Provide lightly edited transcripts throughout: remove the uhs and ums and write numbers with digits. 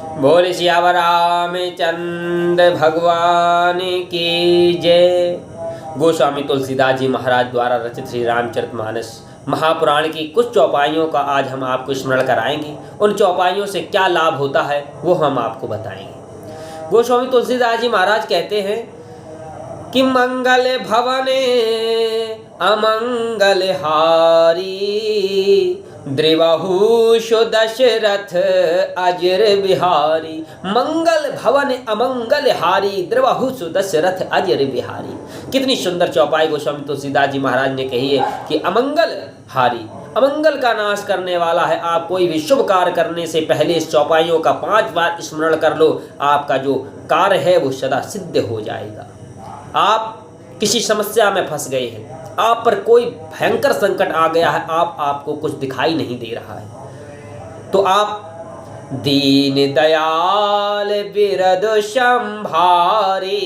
बोल सियावर रामचंद्र भगवान की जय। गोस्वामी तुलसीदास जी महाराज द्वारा रचित श्री रामचरितमानस महापुराण की कुछ चौपाइयों का आज हम आपको स्मरण कराएंगे। उन चौपाइयों से क्या लाभ होता है वो हम आपको बताएंगे। गोस्वामी तुलसीदास जी महाराज कहते हैं कि मंगल भवने अमंगल हारी, द्रिवहु दशरथ अजर बिहारी। मंगल भवन अमंगल हारी, द्रिवहु दशरथ अजर बिहारी। कितनी सुंदर चौपाई गोस्वामी तुलसीदास जी महाराज ने कही है कि अमंगल हारी, अमंगल का नाश करने वाला है। आप कोई भी शुभ कार्य करने से पहले इस चौपाइयों का 5 बार स्मरण कर लो, आपका जो कार्य है वो सदा सिद्ध हो जाएगा। आप किसी समस्या में फंस गए हैं, आप पर कोई भयंकर संकट आ गया है, आपको कुछ दिखाई नहीं दे रहा है, तो आप दीन दयाल बिरद संभारी,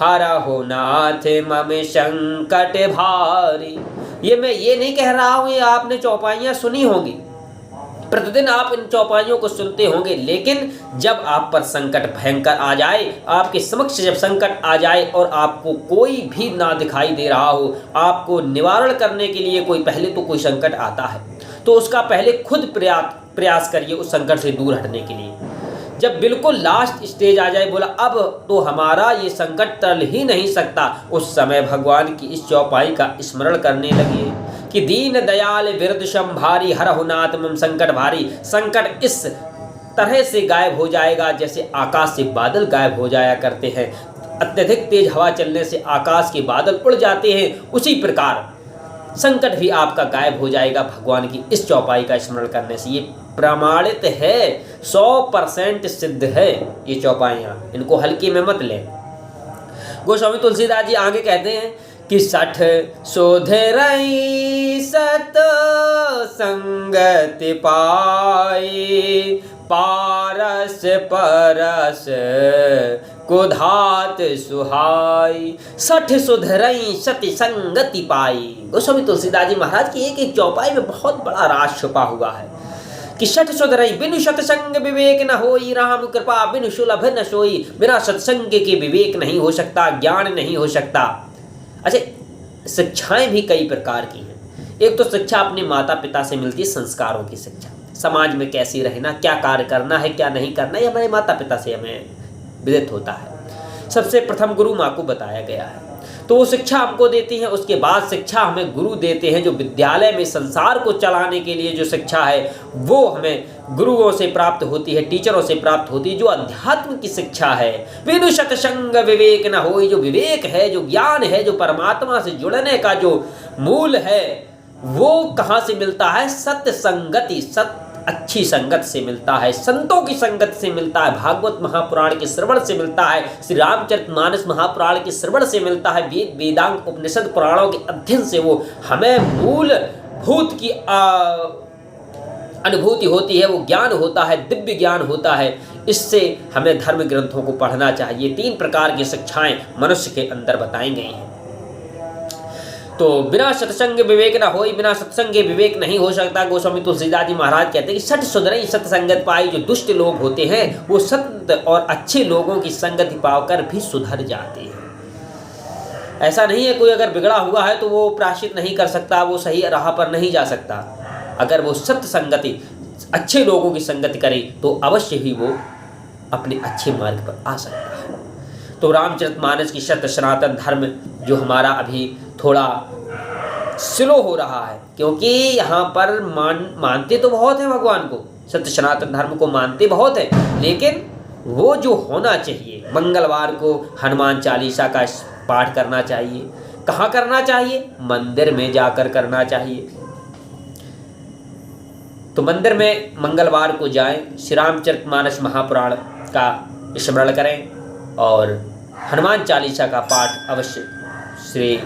हरहु नाथ मम संकट भारी। ये मैं ये नहीं कह रहा हूं, ये आपने चौपाइयां सुनी होंगी, प्रतिदिन आप इन चौपाइयों को सुनते होंगे, लेकिन जब आप पर संकट भयंकर आ जाए, आपके समक्ष जब संकट आ जाए और आपको कोई भी ना दिखाई दे रहा हो, आपको निवारण करने के लिए पहले तो कोई संकट आता है, तो उसका पहले खुद प्रयास करिए उस संकट से दूर हटने के लिए। जब बिल्कुल लास्ट स्टेज आ जाए, बोला अब तो हमारा ये संकट टल ही नहीं सकता, उस समय भगवान की इस चौपाई का स्मरण करने लगिए कि दीन दयाल बिरद संभारी, हरहु नाथ मम संकट भारी। संकट इस तरह से गायब हो जाएगा जैसे आकाश से बादल गायब हो जाया करते हैं। अत्यधिक तेज हवा चलने से आकाश के बादल उड़ जाते हैं, उसी प्रकार संकट भी आपका गायब हो जाएगा भगवान की इस चौपाई का स्मरण करने से। ये प्रमाणित है, 100% सिद्ध है ये चौपाइयाँ, इनको हल्के में मत लें। गोस्वामी तुलसीदास जी आगे कहते हैं कि 60 सुधरई सत संगति पाई, पारस परस कुधात सुहाई। 60 सुधरई सति संगति पाई। गोस्वामी तुलसीदास जी महाराज की एक एक चौपाई में बहुत बड़ा राज छुपा हुआ है कि 60 सुधरई, बिनु सत्संग विवेक न होई, राम कृपा बिनु सुलभ न सोई। बिना सत्संग के विवेक नहीं हो सकता, ज्ञान नहीं हो सकता। अच्छा, शिक्षाएं भी कई प्रकार की हैं। एक तो शिक्षा अपने माता पिता से मिलती है, संस्कारों की शिक्षा, समाज में कैसे रहना, क्या कार्य करना है, क्या नहीं करना, ये हमारे माता पिता से हमें विदित होता है। सबसे प्रथम गुरु माँ को बताया गया है, तो वो शिक्षा हमको देती है। उसके बाद शिक्षा हमें गुरु देते हैं, जो विद्यालय में संसार को चलाने के लिए जो शिक्षा है वो हमें गुरुओं से प्राप्त होती है, टीचरों से प्राप्त होती है, जो अध्यात्म की शिक्षा है। बिनु सत्संग विवेक न होई, जो विवेक है, जो ज्ञान है, जो परमात्मा से जुड़ने का जो मूल है, वो कहाँ से मिलता है? सत्य संगति, अच्छी संगत से मिलता है, संतों की संगत से मिलता है, भागवत महापुराण के श्रवण से मिलता है, श्री रामचरितमानस महापुराण के श्रवण से मिलता है, वेद वेदांग उपनिषद पुराणों के अध्ययन से वो हमें मूल भूत की अनुभूति होती है, वो ज्ञान होता है, दिव्य ज्ञान होता है। इससे हमें धर्म ग्रंथों को पढ़ना चाहिए। 3 प्रकार की शिक्षाएं मनुष्य के अंदर बताई गई हैं। तो बिना सत्संग विवेक न होई, बिना सत्संग के विवेक नहीं हो सकता। गोस्वामी तुलसीदास जी महाराज कहते हैं कि 60 सुधरई सत्संगत पाई। जो दुष्ट लोग होते हैं वो सत्य और अच्छे लोगों की संगति पाकर भी सुधर जाते हैं। ऐसा नहीं है कोई अगर बिगड़ा हुआ है तो वो प्रायश्चित नहीं कर सकता, वो सही राह पर नहीं जा सकता। अगर वो सत्य संगति, अच्छे लोगों की संगति करे तो अवश्य ही वो अपने अच्छे मार्ग पर आ सकता है। तो रामचरितमानस की सत्य सनातन धर्म जो हमारा अभी थोड़ा स्लो हो रहा है, क्योंकि यहाँ पर मानते तो बहुत हैं भगवान को, सत्य सनातन धर्म को मानते बहुत हैं, लेकिन वो जो होना चाहिए, मंगलवार को हनुमान चालीसा का पाठ करना चाहिए। कहाँ करना चाहिए? मंदिर में जाकर करना चाहिए। तो मंदिर में मंगलवार को जाएं, श्री रामचरितमानस महापुराण का स्मरण करें और हनुमान चालीसा का पाठ अवश्य श्री